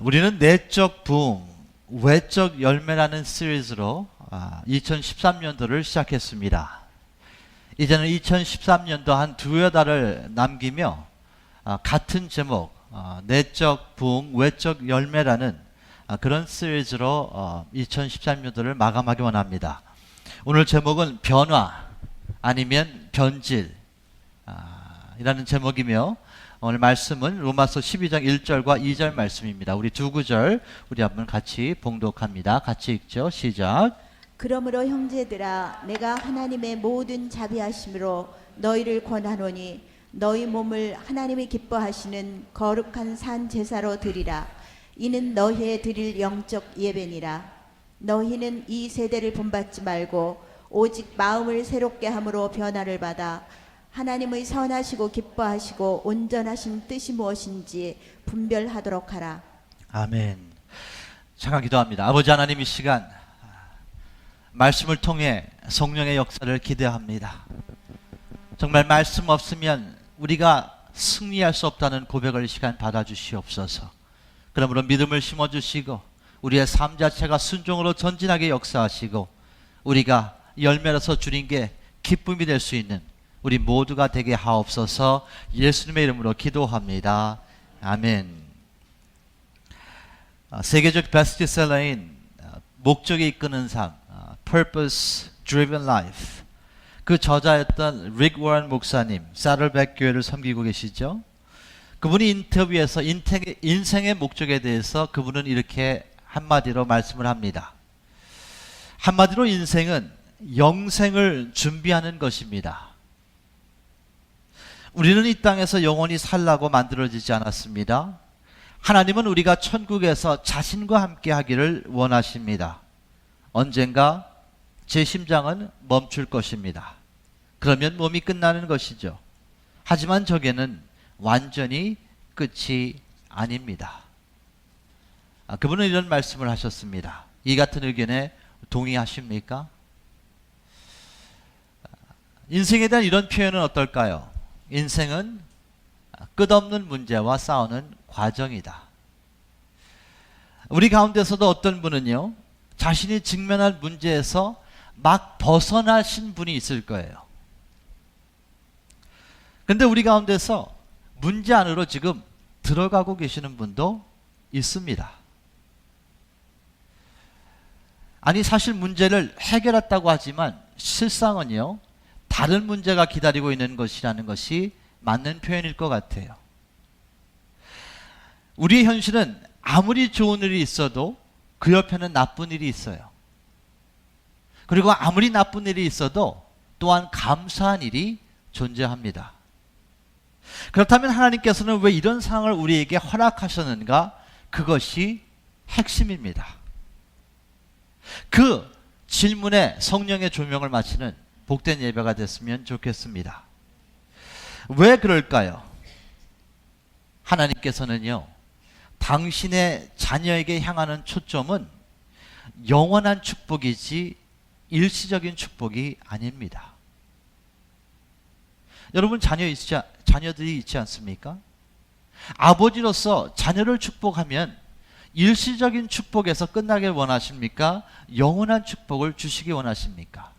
우리는 내적 부흥, 외적 열매라는 시리즈로 2013년도를 시작했습니다. 이제는 2013년도 한 두어 달을 남기며 같은 제목, 내적 부흥, 외적 열매라는 그런 시리즈로 2013년도를 마감하기 원합니다. 오늘 제목은 변화 아니면 변질 이라는 제목이며, 오늘 말씀은 로마서 12장 1절과 2절 말씀입니다. 우리 두 구절 우리 한번 같이 봉독합니다. 같이 읽죠. 시작. 그러므로 형제들아, 내가 하나님의 모든 자비하심으로 너희를 권하노니 너희 몸을 하나님이 기뻐하시는 거룩한 산 제사로 드리라. 이는 너희의 드릴 영적 예배니라. 너희는 이 세대를 본받지 말고 오직 마음을 새롭게 함으로 변화를 받아 하나님의 선하시고 기뻐하시고 온전하신 뜻이 무엇인지 분별하도록 하라. 아멘. 잠깐 기도합니다. 아버지 하나님, 이 시간 말씀을 통해 성령의 역사를 기대합니다. 정말 말씀 없으면 우리가 승리할 수 없다는 고백을 이 시간 받아주시옵소서. 그러므로 믿음을 심어주시고 우리의 삶 자체가 순종으로 전진하게 역사하시고 우리가 열매로서 주린 게 기쁨이 될 수 있는 우리 모두가 되게 하옵소서. 예수님의 이름으로 기도합니다. 아멘. 세계적 베스트셀러인 목적이 이끄는 삶, Purpose Driven Life, 그 저자였던 릭 워런 목사님, 사들백 교회를 섬기고 계시죠. 그분이 인터뷰에서 인생의 목적에 대해서 그분은 이렇게 한마디로 말씀을 합니다. 한마디로 인생은 영생을 준비하는 것입니다. 우리는 이 땅에서 영원히 살라고 만들어지지 않았습니다. 하나님은 우리가 천국에서 자신과 함께 하기를 원하십니다. 언젠가 제 심장은 멈출 것입니다. 그러면 몸이 끝나는 것이죠. 하지만 저게는 완전히 끝이 아닙니다. 그분은 이런 말씀을 하셨습니다. 이 같은 의견에 동의하십니까? 인생에 대한 이런 표현은 어떨까요? 인생은 끝없는 문제와 싸우는 과정이다. 우리 가운데서도 어떤 분은요, 자신이 직면할 문제에서 막 벗어나신 분이 있을 거예요. 근데 우리 가운데서 문제 안으로 지금 들어가고 계시는 분도 있습니다. 아니, 사실 문제를 해결했다고 하지만 실상은요, 다른 문제가 기다리고 있는 것이라는 것이 맞는 표현일 것 같아요. 우리의 현실은 아무리 좋은 일이 있어도 그 옆에는 나쁜 일이 있어요. 그리고 아무리 나쁜 일이 있어도 또한 감사한 일이 존재합니다. 그렇다면 하나님께서는 왜 이런 상황을 우리에게 허락하셨는가? 그것이 핵심입니다. 그 질문에 성령의 조명을 마치는 복된 예배가 됐으면 좋겠습니다. 왜 그럴까요? 하나님께서는요, 당신의 자녀에게 향하는 초점은 영원한 축복이지 일시적인 축복이 아닙니다. 여러분, 자녀들이 있지 않습니까? 아버지로서 자녀를 축복하면 일시적인 축복에서 끝나길 원하십니까? 영원한 축복을 주시기 원하십니까?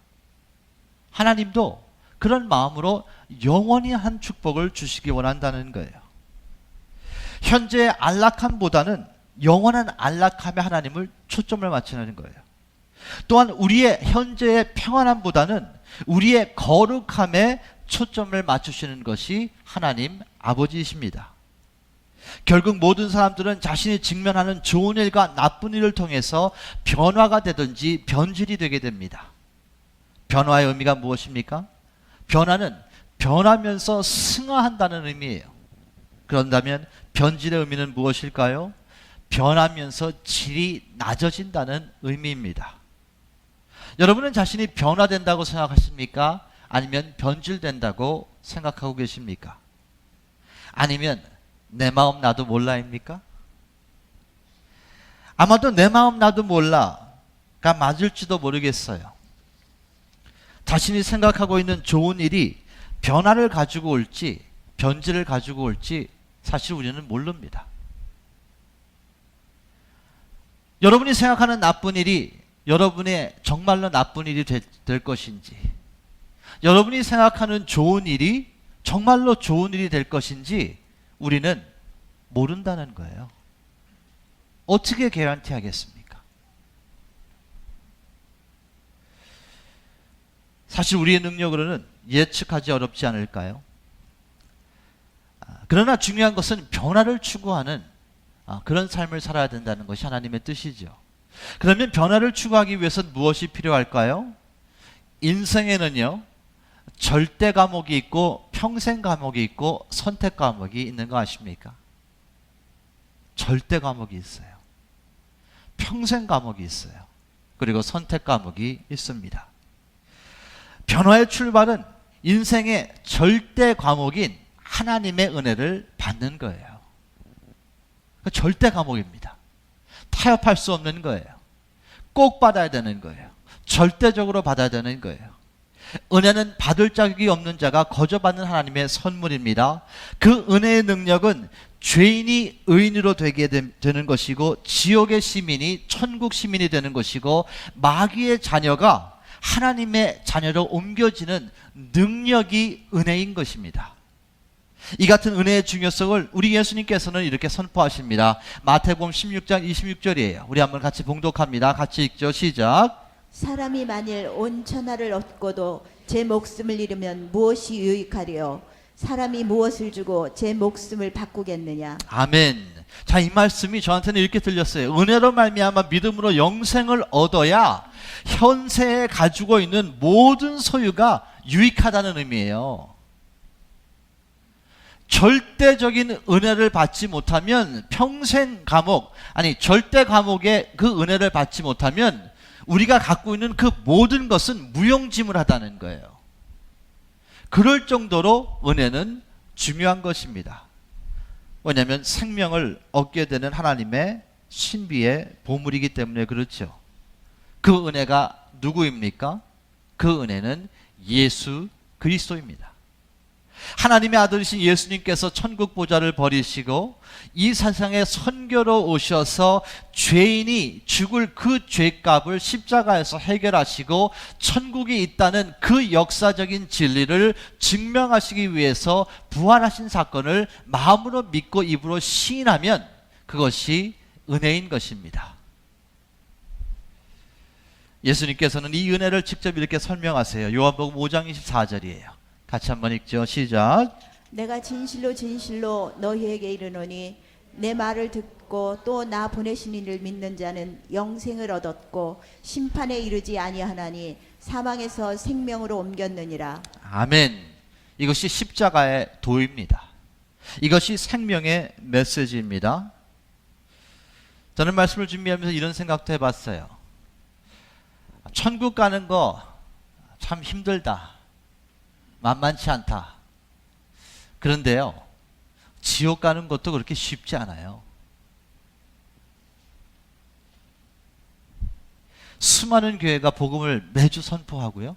하나님도 그런 마음으로 영원히 한 축복을 주시기 원한다는 거예요. 현재의 안락함보다는 영원한 안락함에 하나님을 초점을 맞추는 거예요. 또한 우리의 현재의 평안함보다는 우리의 거룩함에 초점을 맞추시는 것이 하나님 아버지이십니다. 결국 모든 사람들은 자신이 직면하는 좋은 일과 나쁜 일을 통해서 변화가 되든지 변질이 되게 됩니다. 변화의 의미가 무엇입니까? 변화는 변하면서 승화한다는 의미예요. 그런다면 변질의 의미는 무엇일까요? 변하면서 질이 낮아진다는 의미입니다. 여러분은 자신이 변화된다고 생각하십니까? 아니면 변질된다고 생각하고 계십니까? 아니면 내 마음 나도 몰라입니까? 아마도 내 마음 나도 몰라가 맞을지도 모르겠어요. 자신이 생각하고 있는 좋은 일이 변화를 가지고 올지 변질을 가지고 올지 사실 우리는 모릅니다. 여러분이 생각하는 나쁜 일이 여러분의 정말로 나쁜 일이 될 것인지, 여러분이 생각하는 좋은 일이 정말로 좋은 일이 될 것인지 우리는 모른다는 거예요. 어떻게 개런티 하겠습니까? 사실 우리의 능력으로는 예측하기 어렵지 않을까요? 그러나 중요한 것은 변화를 추구하는 그런 삶을 살아야 된다는 것이 하나님의 뜻이죠. 그러면 변화를 추구하기 위해서는 무엇이 필요할까요? 인생에는요, 절대 과목이 있고 평생 과목이 있고 선택 과목이 있는 거 아십니까? 절대 과목이 있어요. 평생 과목이 있어요. 그리고 선택 과목이 있습니다. 변화의 출발은 인생의 절대 과목인 하나님의 은혜를 받는 거예요. 절대 과목입니다. 타협할 수 없는 거예요. 꼭 받아야 되는 거예요. 절대적으로 받아야 되는 거예요. 은혜는 받을 자격이 없는 자가 거저 받는 하나님의 선물입니다. 그 은혜의 능력은 죄인이 의인으로 되게 되는 것이고, 지옥의 시민이 천국 시민이 되는 것이고, 마귀의 자녀가 하나님의 자녀로 옮겨지는 능력이 은혜인 것입니다. 이 같은 은혜의 중요성을 우리 예수님께서는 이렇게 선포하십니다. 마태복음 16장 26절이에요. 우리 한번 같이 봉독합니다. 같이 읽죠. 시작. 사람이 만일 온 천하를 얻고도 제 목숨을 잃으면 무엇이 유익하리요? 사람이 무엇을 주고 제 목숨을 바꾸겠느냐? 아멘. 자, 이 말씀이 저한테는 이렇게 들렸어요. 은혜로 말미암아 믿음으로 영생을 얻어야 현세에 가지고 있는 모든 소유가 유익하다는 의미예요. 절대적인 은혜를 받지 못하면, 평생 감옥, 아니 절대 감옥의 그 은혜를 받지 못하면 우리가 갖고 있는 그 모든 것은 무용지물하다는 거예요. 그럴 정도로 은혜는 중요한 것입니다. 왜냐하면 생명을 얻게 되는 하나님의 신비의 보물이기 때문에 그렇죠. 그 은혜가 누구입니까? 그 은혜는 예수 그리스도입니다. 하나님의 아들이신 예수님께서 천국 보좌를 버리시고 이 세상에 선교로 오셔서 죄인이 죽을 그 죄값을 십자가에서 해결하시고 천국이 있다는 그 역사적인 진리를 증명하시기 위해서 부활하신 사건을 마음으로 믿고 입으로 시인하면 그것이 은혜인 것입니다. 예수님께서는 이 은혜를 직접 이렇게 설명하세요. 요한복음 5장 24절이에요. 같이 한번 읽죠. 시작. 내가 진실로 진실로 너희에게 이르노니 내 말을 듣고 또 나 보내신 이를 믿는 자는 영생을 얻었고 심판에 이르지 아니하나니 사망에서 생명으로 옮겼느니라. 아멘. 이것이 십자가의 도입니다. 이것이 생명의 메시지입니다. 저는 말씀을 준비하면서 이런 생각도 해봤어요. 천국 가는 거 참 힘들다, 만만치 않다. 그런데요, 지옥 가는 것도 그렇게 쉽지 않아요. 수많은 교회가 복음을 매주 선포하고요,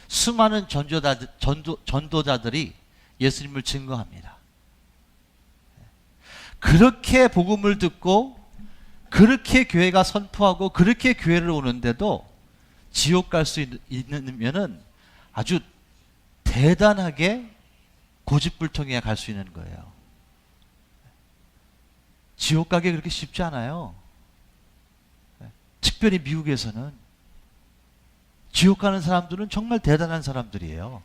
수많은 전도자들이 예수님을 증거합니다. 그렇게 복음을 듣고 그렇게 교회가 선포하고 그렇게 교회를 오는데도 지옥 갈 수 있으면은 아주 대단하게 고집불통이야 갈 수 있는 거예요. 지옥 가기 그렇게 쉽지 않아요. 특별히 미국에서는 지옥 가는 사람들은 정말 대단한 사람들이에요.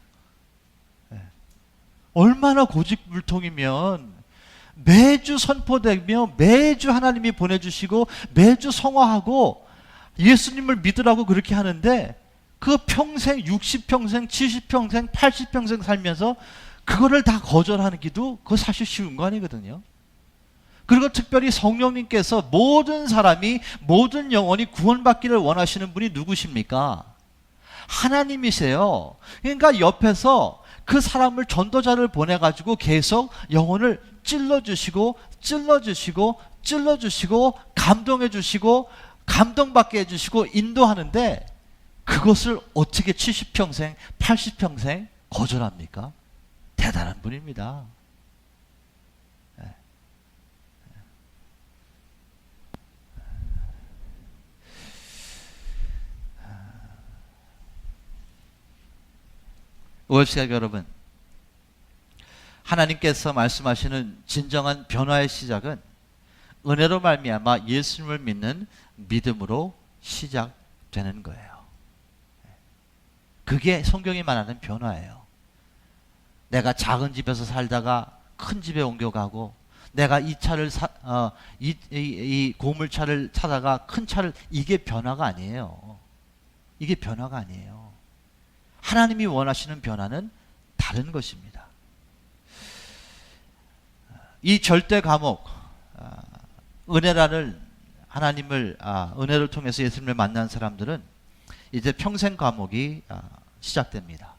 얼마나 고집불통이면 매주 선포되며 매주 하나님이 보내주시고 매주 성화하고 예수님을 믿으라고 그렇게 하는데 그 평생 60평생 70평생 80평생 살면서 그거를 다 거절하기도 그거 사실 쉬운 거 아니거든요. 그리고 특별히 성령님께서 모든 사람이 모든 영혼이 구원받기를 원하시는 분이 누구십니까? 하나님이세요. 그러니까 옆에서 그 사람을 전도자를 보내가지고 계속 영혼을 찔러주시고 찔러주시고 찔러주시고 감동해주시고 감동받게 해주시고 인도하는데 그것을 어떻게 70평생 80평생 거절합니까? 대단한 분입니다. 오월시각 여러분, 하나님께서 말씀하시는 진정한 변화의 시작은 은혜로 말미암아 예수님을 믿는 믿음으로 시작되는 거예요. 그게 성경이 말하는 변화예요. 내가 작은 집에서 살다가 큰 집에 옮겨가고, 내가 이 차를 이 고물차를 타다가 큰 차를, 이게 변화가 아니에요. 이게 변화가 아니에요. 하나님이 원하시는 변화는 다른 것입니다. 이 절대 감옥, 은혜라는 하나님을, 은혜를 통해서 예수님을 만난 사람들은 이제 평생 감옥이 시작됩니다.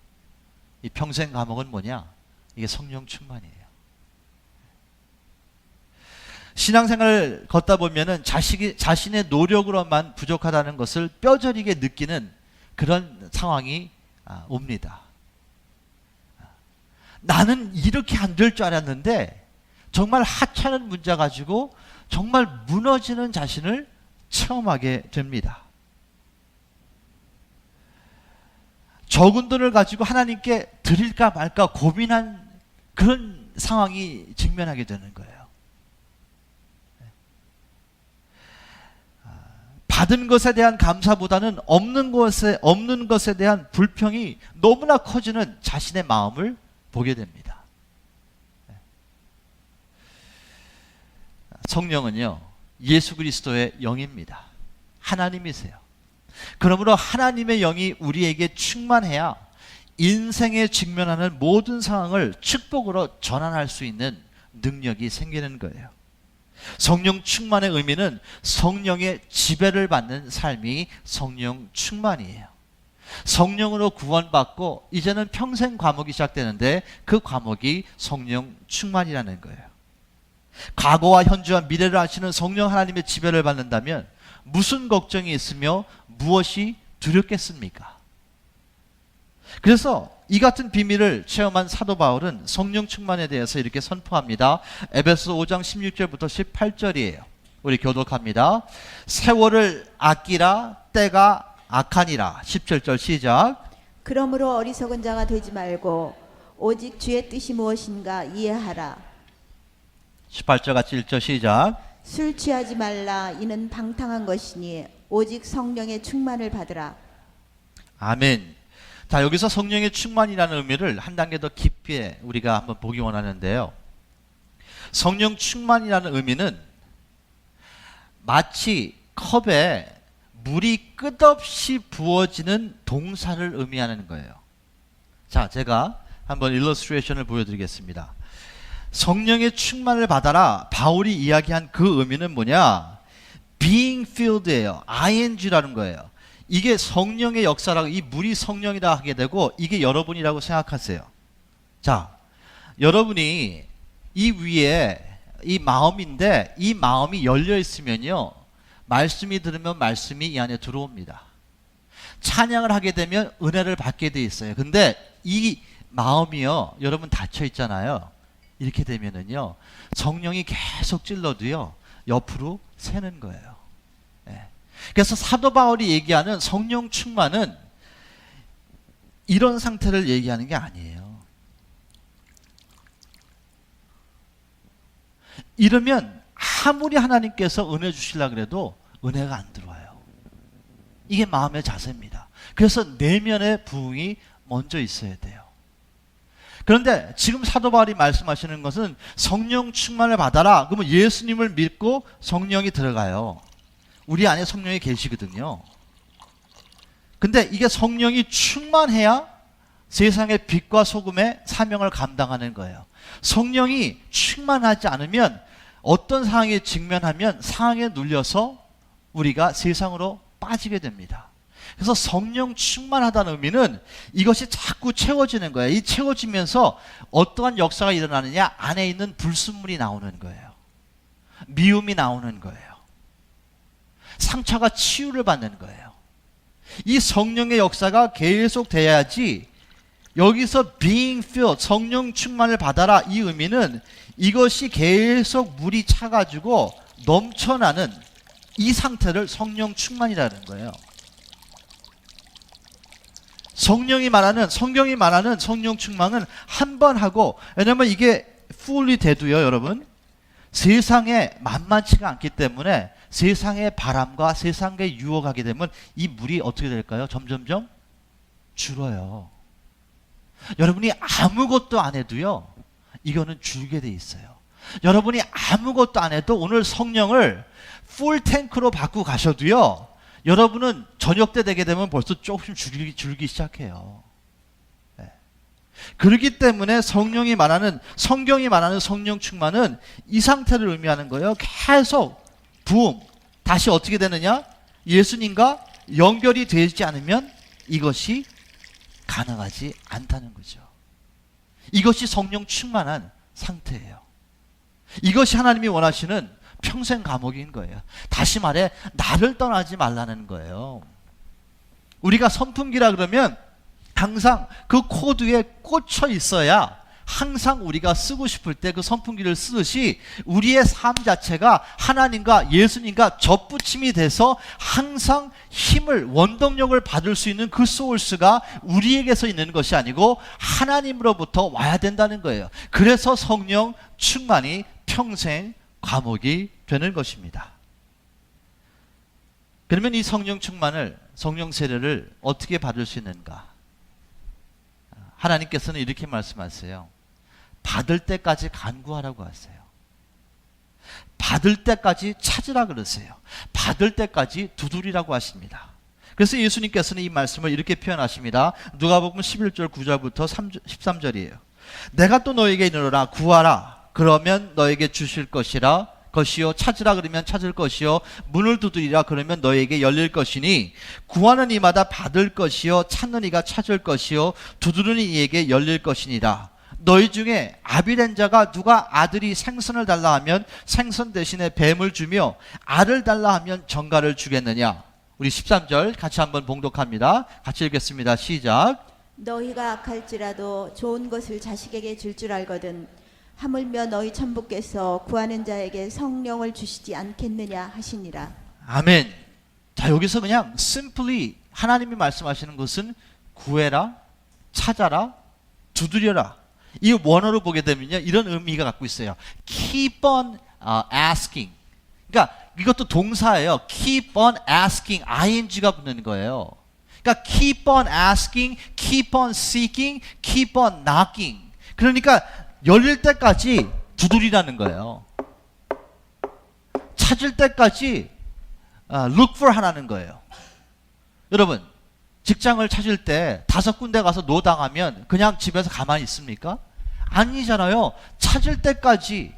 이 평생 감옥은 뭐냐? 이게 성령 충만이에요. 신앙생활을 걷다 보면은 자신의 노력으로만 부족하다는 것을 뼈저리게 느끼는 그런 상황이 옵니다. 나는 이렇게 안 될 줄 알았는데 정말 하찮은 문제 가지고 정말 무너지는 자신을 체험하게 됩니다. 적은 돈을 가지고 하나님께 드릴까 말까 고민한 그런 상황이 직면하게 되는 거예요. 받은 것에 대한 감사보다는 없는 것에 대한 불평이 너무나 커지는 자신의 마음을 보게 됩니다. 성령은요, 예수 그리스도의 영입니다. 하나님이세요. 그러므로 하나님의 영이 우리에게 충만해야 인생에 직면하는 모든 상황을 축복으로 전환할 수 있는 능력이 생기는 거예요. 성령 충만의 의미는 성령의 지배를 받는 삶이 성령 충만이에요. 성령으로 구원받고 이제는 평생 과목이 시작되는데 그 과목이 성령 충만이라는 거예요. 과거와 현재와 미래를 아시는 성령 하나님의 지배를 받는다면 무슨 걱정이 있으며 무엇이 두렵겠습니까? 그래서 이 같은 비밀을 체험한 사도 바울은 성령 충만에 대해서 이렇게 선포합니다. 에베소 5장 16절부터 18절이에요. 우리 교독합니다. 세월을 아끼라, 때가 악하니라. 17절 시작. 그러므로 어리석은 자가 되지 말고 오직 주의 뜻이 무엇인가 이해하라. 18절 같이 1절 시작. 술 취하지 말라. 이는 방탕한 것이니 오직 성령의 충만을 받으라. 아멘. 자, 여기서 성령의 충만이라는 의미를 한 단계 더 깊이 우리가 한번 보기 원하는데요. 성령 충만이라는 의미는 마치 컵에 물이 끝없이 부어지는 동사를 의미하는 거예요. 자, 제가 한번 일러스트레이션을 보여드리겠습니다. 성령의 충만을 받아라. 바울이 이야기한 그 의미는 뭐냐? being filled예요. ing라는 거예요. 이게 성령의 역사라고, 이 물이 성령이라 하게 되고 이게 여러분이라고 생각하세요. 자, 여러분이 이 위에 이 마음인데 이 마음이 열려 있으면요, 말씀이 들으면 말씀이 이 안에 들어옵니다. 찬양을 하게 되면 은혜를 받게 돼 있어요. 근데 이 마음이요, 여러분 닫혀 있잖아요. 이렇게 되면은요, 성령이 계속 찔러도요, 옆으로 새는 거예요. 그래서 사도 바울이 얘기하는 성령 충만은 이런 상태를 얘기하는 게 아니에요. 이러면 아무리 하나님께서 은혜 주시려고 해도 은혜가 안 들어와요. 이게 마음의 자세입니다. 그래서 내면의 부흥이 먼저 있어야 돼요. 그런데 지금 사도 바울이 말씀하시는 것은 성령 충만을 받아라. 그러면 예수님을 믿고 성령이 들어가요. 우리 안에 성령이 계시거든요. 근데 이게 성령이 충만해야 세상의 빛과 소금의 사명을 감당하는 거예요. 성령이 충만하지 않으면 어떤 상황에 직면하면 상황에 눌려서 우리가 세상으로 빠지게 됩니다. 그래서 성령 충만하다는 의미는 이것이 자꾸 채워지는 거예요. 이 채워지면서 어떠한 역사가 일어나느냐? 안에 있는 불순물이 나오는 거예요. 미움이 나오는 거예요. 상처가 치유를 받는 거예요. 이 성령의 역사가 계속 돼야지. 여기서 being filled, 성령 충만을 받아라, 이 의미는 이것이 계속 물이 차가지고 넘쳐나는 이 상태를 성령 충만이라는 거예요. 성령이 말하는, 성경이 말하는 성령 충만은 한 번 하고, 왜냐면 이게 fully 돼도요, 여러분, 세상에 만만치가 않기 때문에 세상의 바람과 세상에 유혹하게 되면 이 물이 어떻게 될까요? 점점점 줄어요. 여러분이 아무것도 안 해도요, 이거는 줄게 돼 있어요. 여러분이 아무것도 안 해도 오늘 성령을 풀 탱크로 바꾸고 가셔도요, 여러분은 저녁 때 되게 되면 벌써 조금씩 줄기 시작해요. 네. 그렇기 때문에 성령이 말하는, 성경이 말하는 성령 충만은 이 상태를 의미하는 거예요. 계속 부흥, 다시 어떻게 되느냐? 예수님과 연결이 되지 않으면 이것이 가능하지 않다는 거죠. 이것이 성령 충만한 상태예요. 이것이 하나님이 원하시는 평생 감옥인 거예요. 다시 말해, 나를 떠나지 말라는 거예요. 우리가 선풍기라 그러면 항상 그 코드에 꽂혀 있어야 항상 우리가 쓰고 싶을 때 그 선풍기를 쓰듯이 우리의 삶 자체가 하나님과 예수님과 접붙임이 돼서 항상 힘을, 원동력을 받을 수 있는 그 소울스가 우리에게서 있는 것이 아니고 하나님으로부터 와야 된다는 거예요. 그래서 성령 충만이 평생 과목이 되는 것입니다. 그러면 이 성령 충만을, 성령 세례를 어떻게 받을 수 있는가? 하나님께서는 이렇게 말씀하세요. 받을 때까지 간구하라고 하세요. 받을 때까지 찾으라 그러세요. 받을 때까지 두드리라고 하십니다. 그래서 예수님께서는 이 말씀을 이렇게 표현하십니다. 누가복음 11절 9절부터 13절이에요. 내가 또 너에게 이르노라, 구하라 그러면 너에게 주실 것이라, 것이요 찾으라 그러면 찾을 것이요 문을 두드리라 그러면 너에게 열릴 것이니 구하는 이마다 받을 것이요 찾는 이가 찾을 것이요 두드리는 이에게 열릴 것이니라. 너희 중에 아비된 자가 누가 아들이 생선을 달라 하면 생선 대신에 뱀을 주며 알을 달라 하면 정갈을 주겠느냐. 우리 13절 같이 한번 봉독합니다. 같이 읽겠습니다. 시작. 너희가 악할지라도 좋은 것을 자식에게 줄 줄 알거든 하물며 너희 천부께서 구하는 자에게 성령을 주시지 않겠느냐 하시니라. 아멘. 자, 여기서 그냥 simply 하나님이 말씀하시는 것은 구해라, 찾아라, 두드려라. 이 원어로 보게 되면요, 이런 의미가 갖고 있어요. Keep on asking. 그러니까 이것도 동사예요. Keep on asking, ing가 붙는 거예요. 그러니까 keep on asking, keep on seeking, keep on knocking. 그러니까 열릴 때까지 두드리라는 거예요. 찾을 때까지 look for 하라는 거예요. 여러분, 직장을 찾을 때 5군데 가서 노당하면 그냥 집에서 가만히 있습니까? 아니잖아요. 찾을 때까지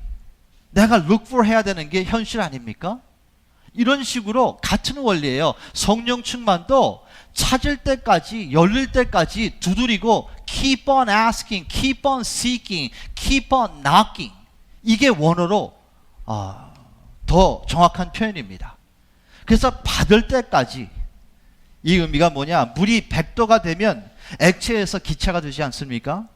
내가 look for 해야 되는 게 현실 아닙니까? 이런 식으로 같은 원리예요. 성령 충만도 찾을 때까지, 열릴 때까지 두드리고 keep on asking, keep on seeking, keep on knocking. 이게 원어로 더 정확한 표현입니다. 그래서 받을 때까지, 이 의미가 뭐냐? 물이 100도가 되면 액체에서 기체가 되지 않습니까?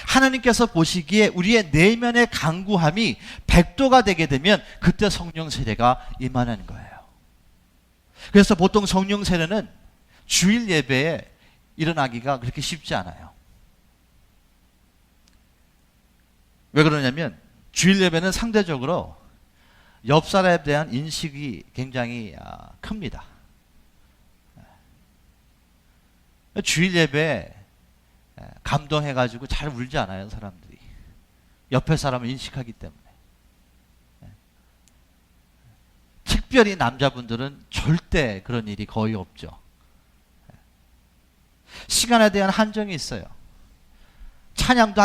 하나님께서 보시기에 우리의 내면의 간구함이 100도가 되게 되면 그때 성령 세례가 임하는 거예요. 그래서 보통 성령 세례는 주일 예배에 일어나기가 그렇게 쉽지 않아요. 왜 그러냐면 주일 예배는 상대적으로 옆 사람에 대한 인식이 굉장히 큽니다. 주일 예배에 감동해가지고 잘 울지 않아요, 사람들이. 옆에 사람을 인식하기 때문에. 특별히 남자분들은 절대 그런 일이 거의 없죠. 시간에 대한 한정이 있어요. 찬양도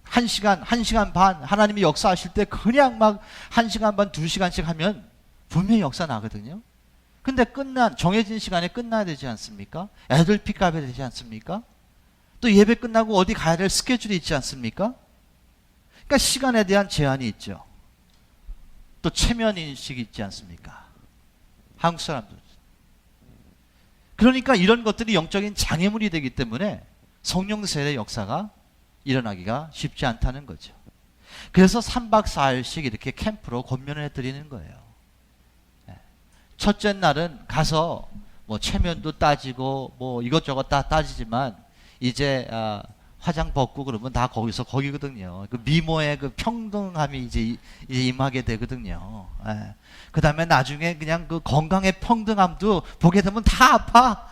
한 시간 반 하나님이 역사하실 때 그냥 막 1시간 반, 2시간씩 하면 분명히 역사 나거든요. 근데 정해진 시간에 끝나야 되지 않습니까? 애들 픽업해야 되지 않습니까? 또 예배 끝나고 어디 가야 될 스케줄이 있지 않습니까? 그러니까 시간에 대한 제한이 있죠. 또 체면 인식이 있지 않습니까? 한국 사람들. 그러니까 이런 것들이 영적인 장애물이 되기 때문에 성령 세례 역사가 일어나기가 쉽지 않다는 거죠. 그래서 3박 4일씩 이렇게 캠프로 권면을 해드리는 거예요. 첫째 날은 가서 뭐 체면도 따지고 뭐 이것저것 다 따지지만 이제 화장 벗고 그러면 다 거기서 거기거든요. 그 미모의 그 평등함이 이제 임하게 되거든요. 예. 그 다음에 나중에 그냥 그 건강의 평등함도 보게 되면 다 아파.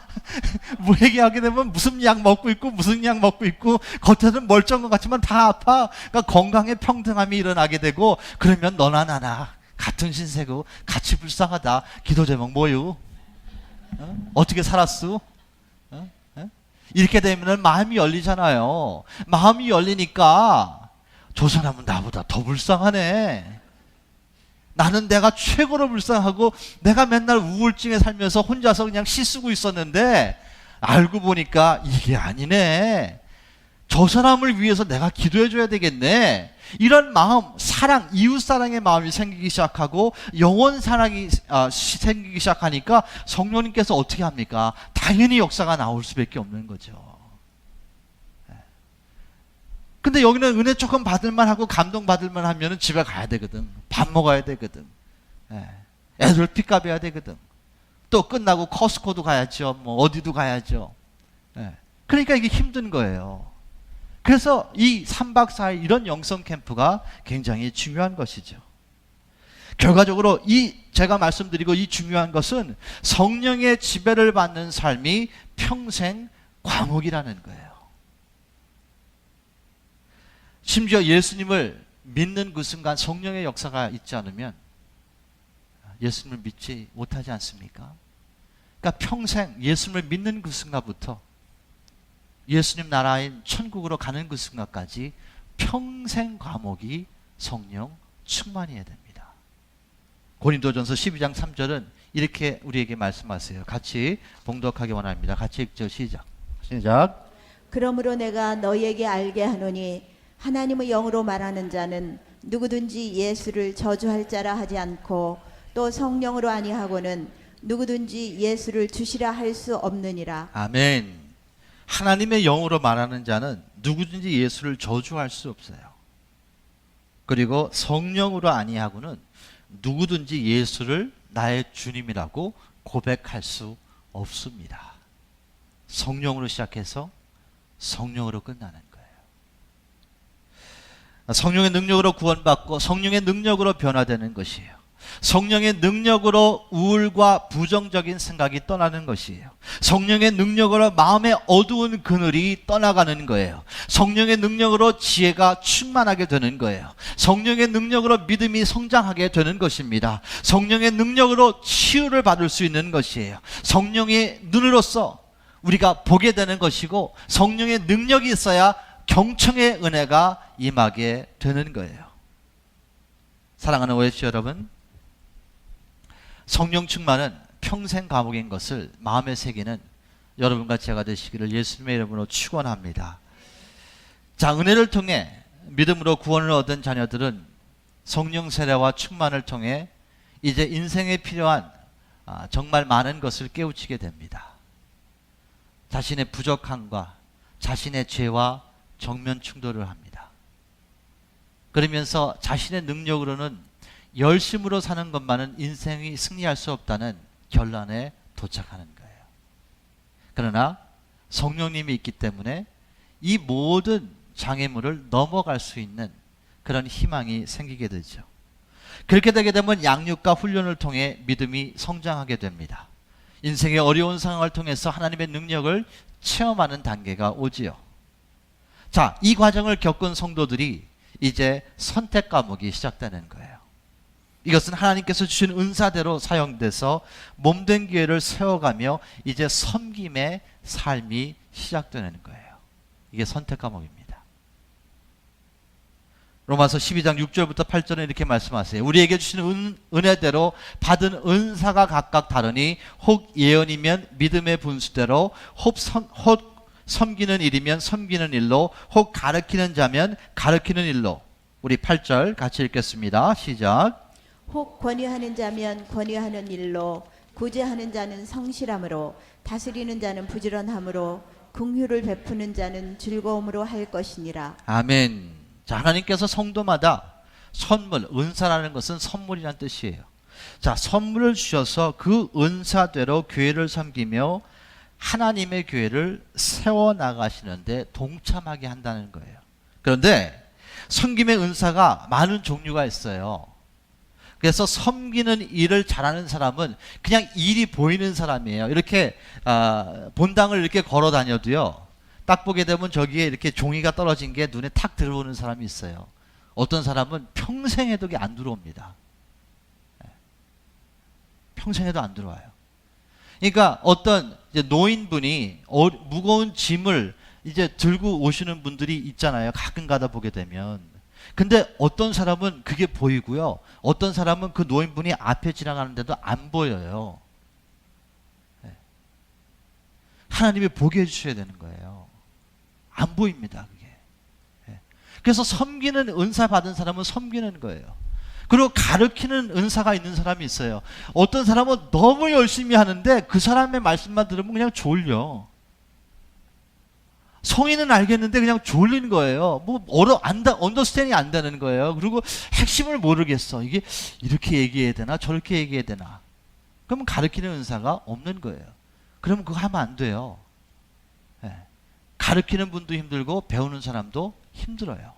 뭐 얘기하게 되면 무슨 약 먹고 있고 무슨 약 먹고 있고 겉에는 멀쩡한 것 같지만 다 아파. 그러니까 건강의 평등함이 일어나게 되고 그러면 너나 나나 같은 신세고 같이 불쌍하다. 기도 제목 뭐요? 어떻게 살았어? 이렇게 되면 마음이 열리잖아요. 마음이 열리니까 저 사람은 나보다 더 불쌍하네. 나는 내가 최고로 불쌍하고 내가 맨날 우울증에 살면서 혼자서 그냥 씻쓰고 있었는데 알고 보니까 이게 아니네. 저 사람을 위해서 내가 기도해 줘야 되겠네. 이런 마음, 사랑, 이웃사랑의 마음이 생기기 시작하고 영원 사랑이 생기기 시작하니까 성령님께서 어떻게 합니까? 당연히 역사가 나올 수밖에 없는 거죠. 근데 여기는 은혜 조금 받을만 하고 감동 받을만 하면 집에 가야 되거든. 밥 먹어야 되거든. 애들 픽업 해야 되거든. 또 끝나고 커스코도 가야죠. 뭐 어디도 가야죠. 그러니까 이게 힘든 거예요. 그래서 이 3박 4일 이런 영성 캠프가 굉장히 중요한 것이죠. 결과적으로 제가 말씀드리고 이 중요한 것은 성령의 지배를 받는 삶이 평생 과목이라는 거예요. 심지어 예수님을 믿는 그 순간 성령의 역사가 있지 않으면 예수님을 믿지 못하지 않습니까? 그러니까 평생 예수님을 믿는 그 순간부터 예수님 나라인 천국으로 가는 그 순간까지 평생 과목이 성령 충만이어야 됩니다. 고린도전서 12장 3절은 이렇게 우리에게 말씀하세요. 같이 봉독하기 원합니다. 같이 읽죠. 시작. 그러므로 내가 너희에게 알게 하노니 하나님의 영으로 말하는 자는 누구든지 예수를 저주할 자라 하지 않고 또 성령으로 아니하고는 누구든지 예수를 주시라 할 수 없느니라. 아멘. 하나님의 영으로 말하는 자는 누구든지 예수를 저주할 수 없어요. 그리고 성령으로 아니하고는 누구든지 예수를 나의 주님이라고 고백할 수 없습니다. 성령으로 시작해서 성령으로 끝나는 거예요. 성령의 능력으로 구원받고 성령의 능력으로 변화되는 것이에요. 성령의 능력으로 우울과 부정적인 생각이 떠나는 것이에요. 성령의 능력으로 마음의 어두운 그늘이 떠나가는 거예요. 성령의 능력으로 지혜가 충만하게 되는 거예요. 성령의 능력으로 믿음이 성장하게 되는 것입니다. 성령의 능력으로 치유를 받을 수 있는 것이에요. 성령의 눈으로서 우리가 보게 되는 것이고 성령의 능력이 있어야 경청의 은혜가 임하게 되는 거예요. 사랑하는 OFC 여러분, 성령 충만은 평생 과목인 것을 마음에 새기는 여러분과 제가 되시기를 예수님의 이름으로 축원합니다. 자, 은혜를 통해 믿음으로 구원을 얻은 자녀들은 성령 세례와 충만을 통해 이제 인생에 필요한 정말 많은 것을 깨우치게 됩니다. 자신의 부족함과 자신의 죄와 정면 충돌을 합니다. 그러면서 자신의 능력으로는 열심으로 사는 것만은 인생이 승리할 수 없다는 결론에 도착하는 거예요. 그러나 성령님이 있기 때문에 이 모든 장애물을 넘어갈 수 있는 그런 희망이 생기게 되죠. 그렇게 되게 되면 양육과 훈련을 통해 믿음이 성장하게 됩니다. 인생의 어려운 상황을 통해서 하나님의 능력을 체험하는 단계가 오지요. 자, 이 과정을 겪은 성도들이 이제 선택 과목이 시작되는 거예요. 이것은 하나님께서 주신 은사대로 사용돼서 몸된 교회를 세워가며 이제 섬김의 삶이 시작되는 거예요. 이게 선택 과목입니다. 로마서 12장 6절부터 8절에 이렇게 말씀하세요. 우리에게 주신 은혜대로 받은 은사가 각각 다르니 혹 예언이면 믿음의 분수대로 혹 섬기는 일이면 섬기는 일로 혹 가르치는 자면 가르치는 일로. 우리 8절 같이 읽겠습니다. 시작. 혹 권위하는 자면 권위하는 일로, 구제하는 자는 성실함으로, 다스리는 자는 부지런함으로, 긍휼을 베푸는 자는 즐거움으로 할 것이니라. 아멘. 자, 하나님께서 성도마다 선물, 은사라는 것은 선물이란 뜻이에요. 자, 선물을 주셔서 그 은사대로 교회를 섬기며 하나님의 교회를 세워나가시는데 동참하게 한다는 거예요. 그런데 섬김의 은사가 많은 종류가 있어요. 그래서 섬기는 일을 잘하는 사람은 그냥 일이 보이는 사람이에요. 이렇게 본당을 이렇게 걸어 다녀도요, 딱 보게 되면 저기에 이렇게 종이가 떨어진 게 눈에 탁 들어오는 사람이 있어요. 어떤 사람은 평생에도 안 들어옵니다. 평생에도 안 들어와요. 그러니까 어떤 이제 노인분이 무거운 짐을 이제 들고 오시는 분들이 있잖아요. 가끔 가다 보게 되면. 근데 어떤 사람은 그게 보이고요, 어떤 사람은 그 노인분이 앞에 지나가는데도 안 보여요. 하나님이 보게 해주셔야 되는 거예요. 안 보입니다, 그게. 그래서 섬기는 은사 받은 사람은 섬기는 거예요. 그리고 가르치는 은사가 있는 사람이 있어요. 어떤 사람은 너무 열심히 하는데 그 사람의 말씀만 들으면 그냥 졸려. 성의는 알겠는데 그냥 졸린 거예요. 언더스탠딩이 안 되는 거예요. 그리고 핵심을 모르겠어. 이게 이렇게 얘기해야 되나 저렇게 얘기해야 되나. 그러면 가르치는 은사가 없는 거예요. 그러면 그거 하면 안 돼요. 가르치는 분도 힘들고 배우는 사람도 힘들어요.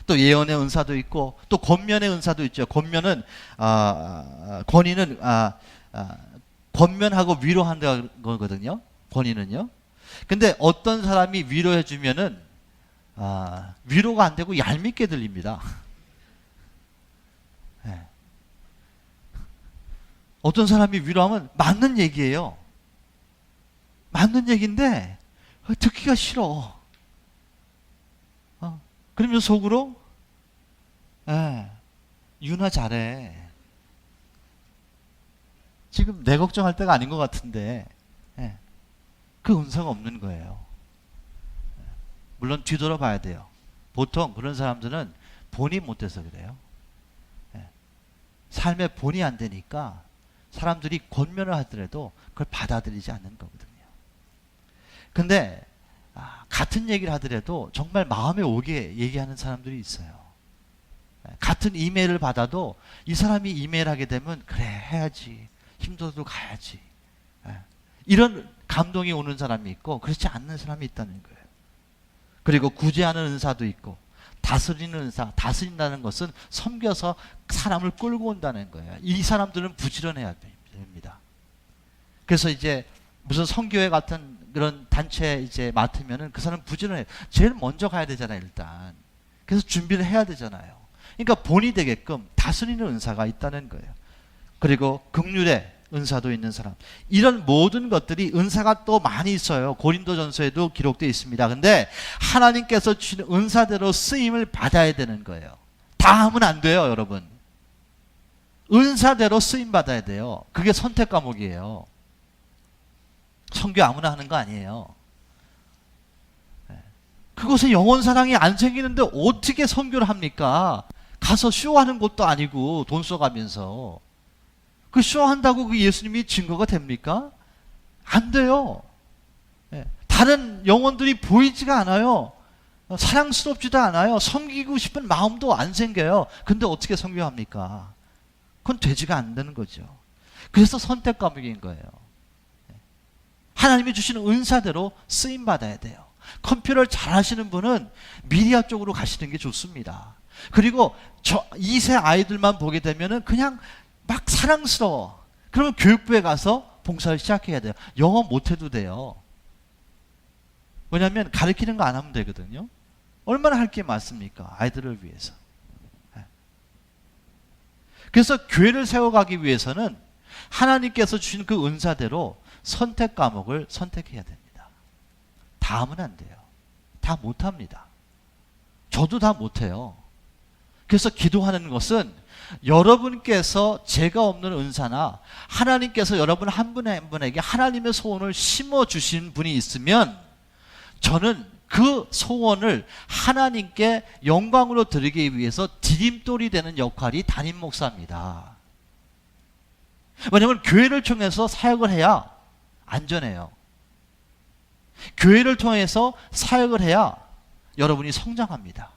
또 예언의 은사도 있고 또 권면의 은사도 있죠. 권면은 권위는 권면하고 위로한다는 거거든요. 권위는요. 근데 어떤 사람이 위로해 주면은 위로가 안 되고 얄밉게 들립니다. 어떤 사람이 위로하면 맞는 얘기예요. 맞는 얘기인데 듣기가 싫어. 그러면 속으로 윤아 잘해. 지금 내 걱정할 때가 아닌 것 같은데. 그 은사가 없는 거예요. 물론 뒤돌아봐야 돼요. 보통 그런 사람들은 본이 못돼서 그래요. 삶에 본이 안 되니까 사람들이 권면을 하더라도 그걸 받아들이지 않는 거거든요. 근데 같은 얘기를 하더라도 정말 마음에 오게 얘기하는 사람들이 있어요. 같은 이메일을 받아도 이 사람이 이메일 하게 되면 그래 해야지, 힘들어도 가야지, 이런 감동이 오는 사람이 있고 그렇지 않는 사람이 있다는 거예요. 그리고 구제하는 은사도 있고 다스리는 은사, 다스린다는 것은 섬겨서 사람을 끌고 온다는 거예요. 이 사람들은 부지런해야 됩니다. 그래서 이제 무슨 선교회 같은 그런 단체 이제 맡으면은 그 사람 부지런해요. 제일 먼저 가야 되잖아요, 일단. 그래서 준비를 해야 되잖아요. 그러니까 본이 되게끔 다스리는 은사가 있다는 거예요. 그리고 긍휼의 은사도 있는 사람. 이런 모든 것들이 은사가 또 많이 있어요. 고린도전서에도 기록되어 있습니다. 근데 하나님께서 주시는 은사대로 쓰임을 받아야 되는 거예요. 다 하면 안 돼요, 여러분. 은사대로 쓰임 받아야 돼요. 그게 선택 과목이에요. 선교 아무나 하는 거 아니에요. 그곳에 영혼 사랑이 안 생기는데 어떻게 선교를 합니까? 가서 쇼하는 것도 아니고 돈 써가면서. 그 쇼한다고 그 예수님이 증거가 됩니까? 안 돼요. 다른 영혼들이 보이지가 않아요. 사랑스럽지도 않아요. 섬기고 싶은 마음도 안 생겨요. 근데 어떻게 선교합니까? 그건 되지가 않는 거죠. 그래서 선택 과목인 거예요. 하나님이 주시는 은사대로 쓰임 받아야 돼요. 컴퓨터를 잘 하시는 분은 미디어 쪽으로 가시는 게 좋습니다. 그리고 2세 아이들만 보게 되면은 그냥 막 사랑스러워. 그러면 교육부에 가서 봉사를 시작해야 돼요. 영어 못해도 돼요. 왜냐하면 가르치는 거 안 하면 되거든요. 얼마나 할 게 많습니까? 아이들을 위해서. 그래서 교회를 세워가기 위해서는 하나님께서 주신 그 은사대로 선택 과목을 선택해야 됩니다. 다 하면 안 돼요. 다 못합니다. 저도 다 못해요. 그래서 기도하는 것은 여러분께서 제가 없는 은사나 하나님께서 여러분 한 분 한 분에게 하나님의 소원을 심어주신 분이 있으면 저는 그 소원을 하나님께 영광으로 드리기 위해서 디딤돌이 되는 역할이 담임 목사입니다. 왜냐하면 교회를 통해서 사역을 해야 안전해요. 교회를 통해서 사역을 해야 여러분이 성장합니다.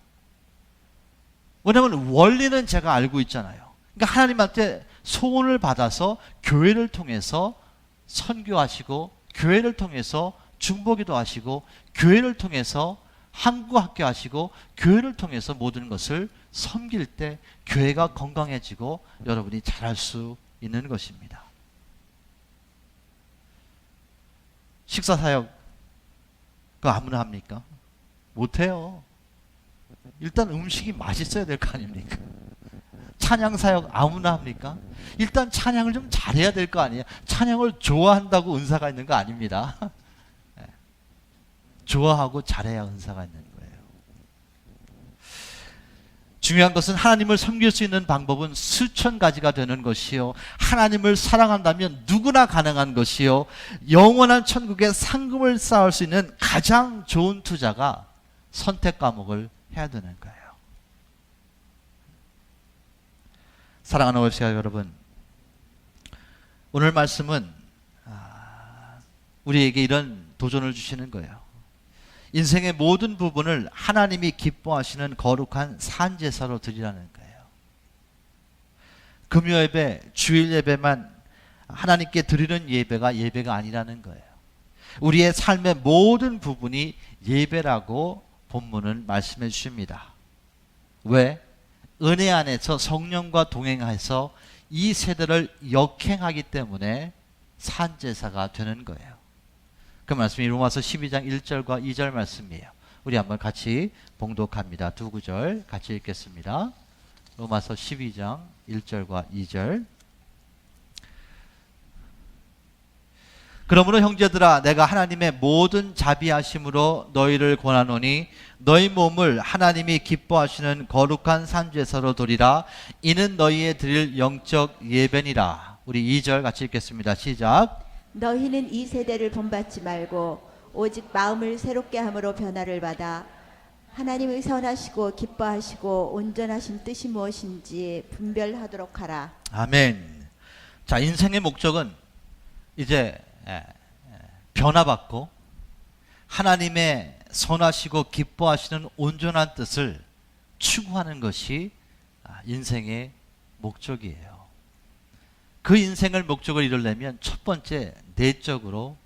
왜냐하면 원리는 제가 알고 있잖아요. 그러니까 하나님한테 소원을 받아서 교회를 통해서 선교하시고, 교회를 통해서 중보기도 하시고, 교회를 통해서 한국학교 하시고, 교회를 통해서 모든 것을 섬길 때 교회가 건강해지고 여러분이 잘할 수 있는 것입니다. 식사사역 그거 아무나 합니까? 못해요. 일단 음식이 맛있어야 될 거 아닙니까? 찬양사역 아무나 합니까? 일단 찬양을 좀 잘해야 될 거 아니에요? 찬양을 좋아한다고 은사가 있는 거 아닙니다. 좋아하고 잘해야 은사가 있는 거예요. 중요한 것은 하나님을 섬길 수 있는 방법은 수천 가지가 되는 것이요, 하나님을 사랑한다면 누구나 가능한 것이요, 영원한 천국에 상금을 쌓을 수 있는 가장 좋은 투자가 선택 과목을 해야 되는 거예요. 사랑하는 월시가 여러분, 오늘 말씀은 우리에게 이런 도전을 주시는 거예요. 인생의 모든 부분을 하나님이 기뻐하시는 거룩한 산제사로 드리라는 거예요. 금요예배, 주일 예배만 하나님께 드리는 예배가 아니라는 거예요. 우리의 삶의 모든 부분이 예배라고 본문은 말씀해 주십니다. 왜? 은혜 안에서 성령과 동행해서 이 세대를 역행하기 때문에 산제사가 되는 거예요. 그 말씀이 로마서 12장 1절과 2절 말씀이에요. 우리 한번 같이 봉독합니다. 두 구절 같이 읽겠습니다. 로마서 12장 1절과 2절. 그러므로 형제들아, 내가 하나님의 모든 자비하심으로 너희를 권하노니 너희 몸을 하나님이 기뻐하시는 거룩한 산제사로 드리라. 이는 너희의 드릴 영적 예배니라. 우리 2절 같이 읽겠습니다. 시작. 너희는 이 세대를 본받지 말고 오직 마음을 새롭게 함으로 변화를 받아 하나님의 선하시고 기뻐하시고 온전하신 뜻이 무엇인지 분별하도록 하라. 아멘. 자, 인생의 목적은 이제 변화받고 하나님의 선하시고 기뻐하시는 온전한 뜻을 추구하는 것이 인생의 목적이에요. 그 인생을 목적을 이루려면 첫 번째 내적으로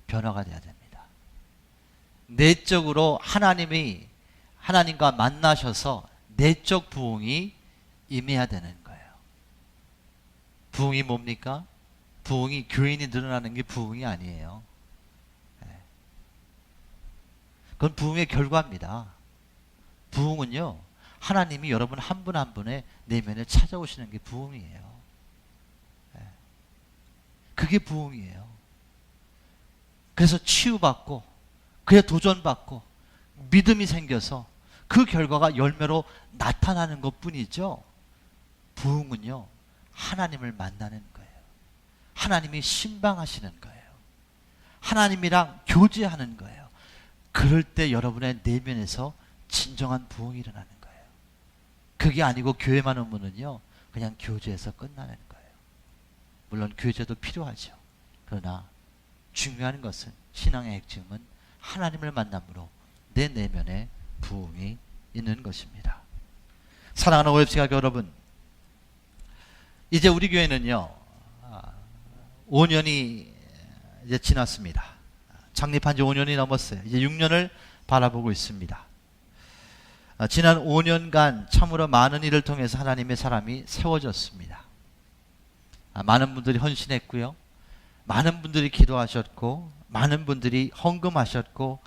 변화가 돼야 됩니다. 내적으로 하나님과 만나셔서 내적 부흥이 임해야 되는 거예요. 부흥이 뭡니까? 부흥이 교인이 늘어나는 게 부흥이 아니에요. 그건 부흥의 결과입니다. 부흥은요, 하나님이 여러분 한 분 한 분의 내면에 찾아오시는 게 부흥이에요. 그게 부흥이에요. 그래서 치유받고, 그에 도전받고, 믿음이 생겨서 그 결과가 열매로 나타나는 것 뿐이죠. 부흥은요, 하나님을 만나는 거예요. 하나님이 신방하시는 거예요. 하나님이랑 교제하는 거예요. 그럴 때 여러분의 내면에서 진정한 부흥이 일어나는 거예요. 그게 아니고 교회만 오면은요, 그냥 교제에서 끝나는 거예요. 물론 교제도 필요하죠. 그러나 중요한 것은, 신앙의 핵심은 하나님을 만남으로 내 내면에 부흥이 있는 것입니다. 사랑하는 오협시각 여러분, 이제 우리 교회는요 5년이 이제 지났습니다. 창립한 지 5년이 넘었어요. 이제 6년을 바라보고 있습니다. 지난 5년간 참으로 많은 일을 통해서 하나님의 사람이 세워졌습니다. 많은 분들이 헌신했고요, 많은 분들이 기도하셨고, 많은 분들이 헌금하셨고,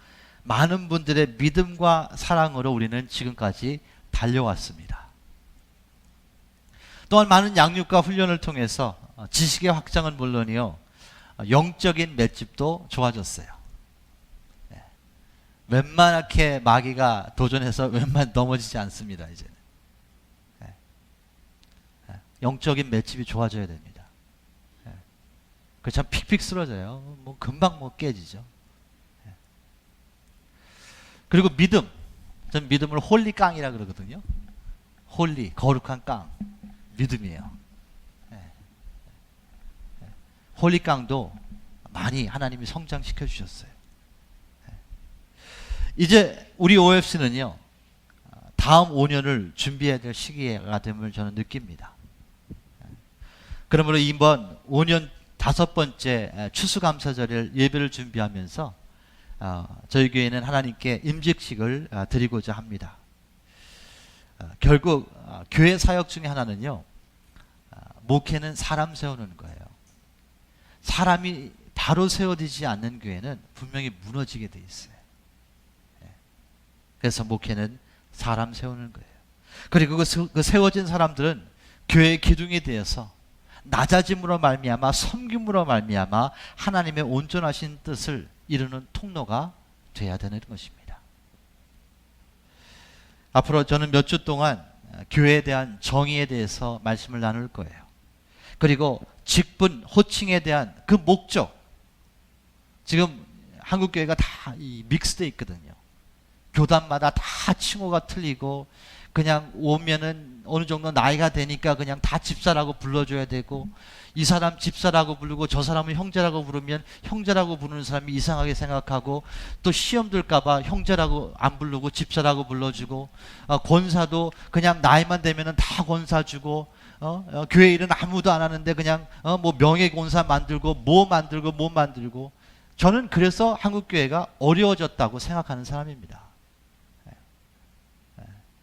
많은 분들의 믿음과 사랑으로 우리는 지금까지 달려왔습니다. 또한 많은 양육과 훈련을 통해서 지식의 확장은 물론이요, 영적인 맷집도 좋아졌어요. 웬만하게 마귀가 도전해서 웬만 넘어지지 않습니다. 이제는 영적인 맷집이 좋아져야 됩니다. 그 참 픽픽 쓰러져요. 뭐 금방 깨지죠. 그리고 믿음, 전 믿음을 홀리 깡이라 그러거든요. 홀리, 거룩한 깡, 믿음이에요. 홀리 깡도 많이 하나님이 성장시켜 주셨어요. 이제 우리 OFC는요 다음 5년을 준비해야 될 시기가 됨을 저는 느낍니다. 그러므로 이번 5년 5번째 추수감사절 예배를 준비하면서 저희 교회는 하나님께 임직식을 드리고자 합니다. 결국 교회 사역 중에 하나는요, 목회는 사람 세우는 거예요. 사람이 바로 세워지지 않는 교회는 분명히 무너지게 돼 있어요. 그래서 목회는 사람 세우는 거예요. 그리고 그 세워진 사람들은 교회의 기둥이 되어서 낮아짐으로 말미암아 섬김으로 말미암아 하나님의 온전하신 뜻을 이루는 통로가 돼야 되는 것입니다. 앞으로 저는 몇 주 동안 교회에 대한 정의에 대해서 말씀을 나눌 거예요. 그리고 직분, 호칭에 대한 그 목적. 지금 한국교회가 다 믹스되어 있거든요. 교단마다 다 칭호가 틀리고 그냥 오면은 어느 정도 나이가 되니까 그냥 다 집사라고 불러줘야 되고, 이 사람 집사라고 부르고 저 사람은 형제라고 부르면 형제라고 부르는 사람이 이상하게 생각하고, 또 시험 들까봐 형제라고 안 부르고 집사라고 불러주고, 권사도 그냥 나이만 되면은 다 권사 주고, 교회 일은 아무도 안 하는데 그냥 뭐 명예 권사 만들고 뭐 만들고. 저는 그래서 한국교회가 어려워졌다고 생각하는 사람입니다.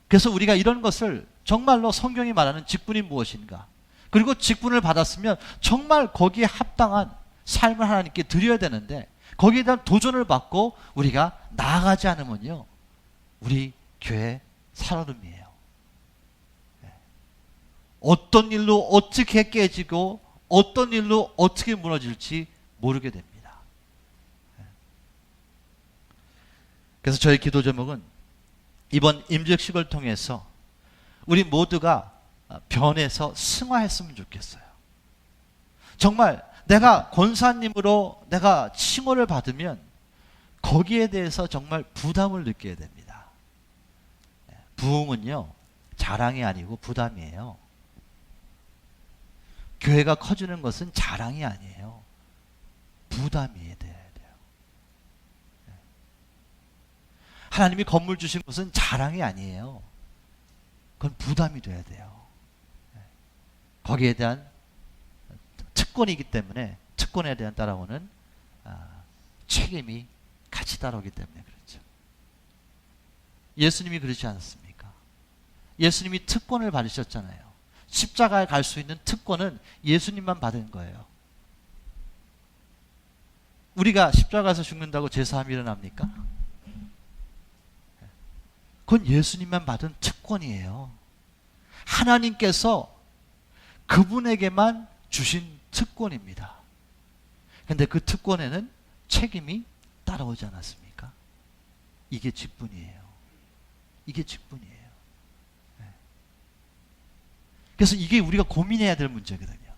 그래서 우리가 이런 것을 정말로 성경이 말하는 직분이 무엇인가, 그리고 직분을 받았으면 정말 거기에 합당한 삶을 하나님께 드려야 되는데, 거기에 대한 도전을 받고 우리가 나아가지 않으면요, 우리 교회 살얼음이에요. 어떤 일로 어떻게 깨지고 어떤 일로 어떻게 무너질지 모르게 됩니다. 그래서 저희 기도 제목은 이번 임직식을 통해서 우리 모두가 변해서 승화했으면 좋겠어요. 정말 내가 권사님으로 내가 칭호를 받으면 거기에 대해서 정말 부담을 느껴야 됩니다. 부흥은요, 자랑이 아니고 부담이에요. 교회가 커지는 것은 자랑이 아니에요. 부담이 돼야 돼요. 하나님이 건물 주신 것은 자랑이 아니에요. 그건 부담이 돼야 돼요. 거기에 대한 특권이기 때문에 특권에 대한 따라오는 책임이 같이 따라오기 때문에 그렇죠. 예수님이 그러지 않았습니까? 예수님이 특권을 받으셨잖아요. 십자가에 갈 수 있는 특권은 예수님만 받은 거예요. 우리가 십자가에서 죽는다고 제사함이 일어납니까? 그건 예수님만 받은 특권이에요. 하나님께서 그분에게만 주신 특권입니다. 근데 그 특권에는 책임이 따라오지 않았습니까? 이게 직분이에요. 이게 직분이에요. 그래서 이게 우리가 고민해야 될 문제거든요.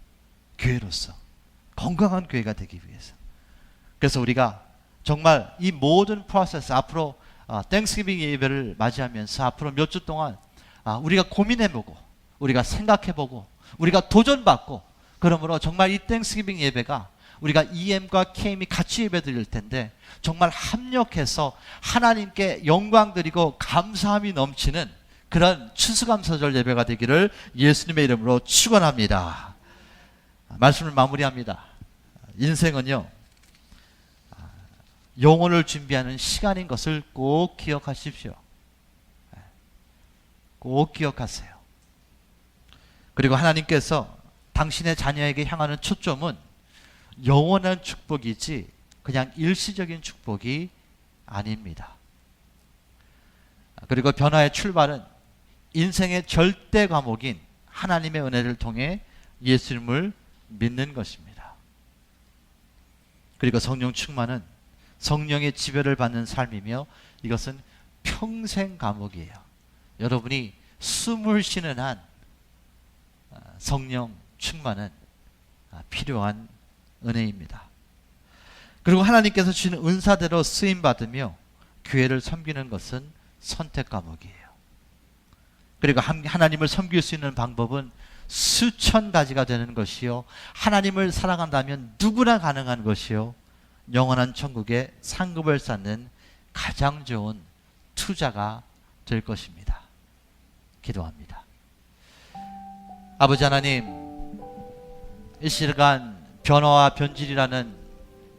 교회로서 건강한 교회가 되기 위해서. 그래서 우리가 정말 이 모든 프로세스, 앞으로 땡스기빙 예배를 맞이하면서 앞으로 몇 주 동안 우리가 고민해보고 우리가 생각해보고 우리가 도전받고, 그러므로 정말 이 땡스기빙 예배가 우리가 EM과 KM이 같이 예배 드릴 텐데 정말 합력해서 하나님께 영광 드리고 감사함이 넘치는 그런 추수감사절 예배가 되기를 예수님의 이름으로 축원합니다. 말씀을 마무리합니다. 인생은요, 영혼을 준비하는 시간인 것을 꼭 기억하십시오. 꼭 기억하세요. 그리고 하나님께서 당신의 자녀에게 향하는 초점은 영원한 축복이지 그냥 일시적인 축복이 아닙니다. 그리고 변화의 출발은 인생의 절대 과목인 하나님의 은혜를 통해 예수님을 믿는 것입니다. 그리고 성령 충만은 성령의 지배를 받는 삶이며 이것은 평생 과목이에요. 여러분이 숨을 쉬는 한 성령 충만은 필요한 은혜입니다. 그리고 하나님께서 주시는 은사대로 쓰임받으며 교회를 섬기는 것은 선택 과목이에요. 그리고 하나님을 섬길 수 있는 방법은 수천 가지가 되는 것이요, 하나님을 사랑한다면 누구나 가능한 것이요, 영원한 천국에 상급을 쌓는 가장 좋은 투자가 될 것입니다. 기도합니다. 아버지 하나님, 이 시간 변화와 변질이라는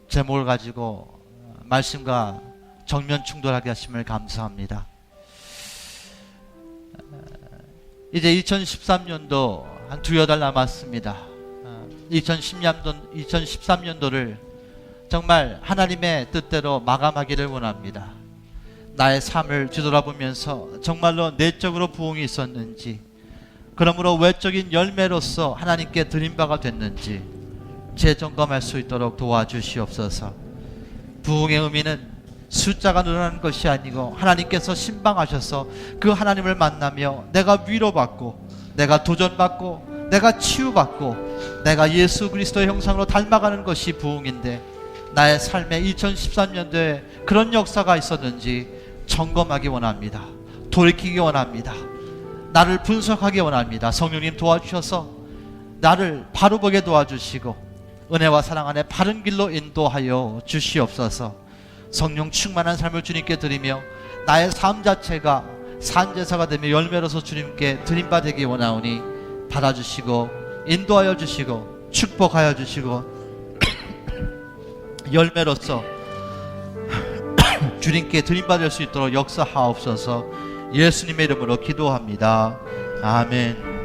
제목을 가지고 말씀과 정면 충돌하게 하심을 감사합니다. 이제 2013년도 한 두어 달 남았습니다. 2013년도를 정말 하나님의 뜻대로 마감하기를 원합니다. 나의 삶을 뒤돌아보면서 정말로 내적으로 부흥이 있었는지, 그러므로 외적인 열매로서 하나님께 드린 바가 됐는지 재점검할 수 있도록 도와주시옵소서. 부흥의 의미는 숫자가 늘어나는 것이 아니고 하나님께서 신방하셔서 그 하나님을 만나며 내가 위로받고, 내가 도전받고, 내가 치유받고, 내가 예수 그리스도의 형상으로 닮아가는 것이 부흥인데, 나의 삶에 2013년도에 그런 역사가 있었는지 점검하기 원합니다. 돌이키기 원합니다. 나를 분석하기 원합니다. 성령님 도와주셔서 나를 바로 보게 도와주시고 은혜와 사랑 안에 바른 길로 인도하여 주시옵소서. 성령 충만한 삶을 주님께 드리며 나의 삶 자체가 산제사가 되며 열매로서 주님께 드림받기 원하오니 받아주시고 인도하여 주시고 축복하여 주시고 열매로서 주님께 드림받을 수 있도록 역사하옵소서. 예수님의 이름으로 기도합니다. 아멘.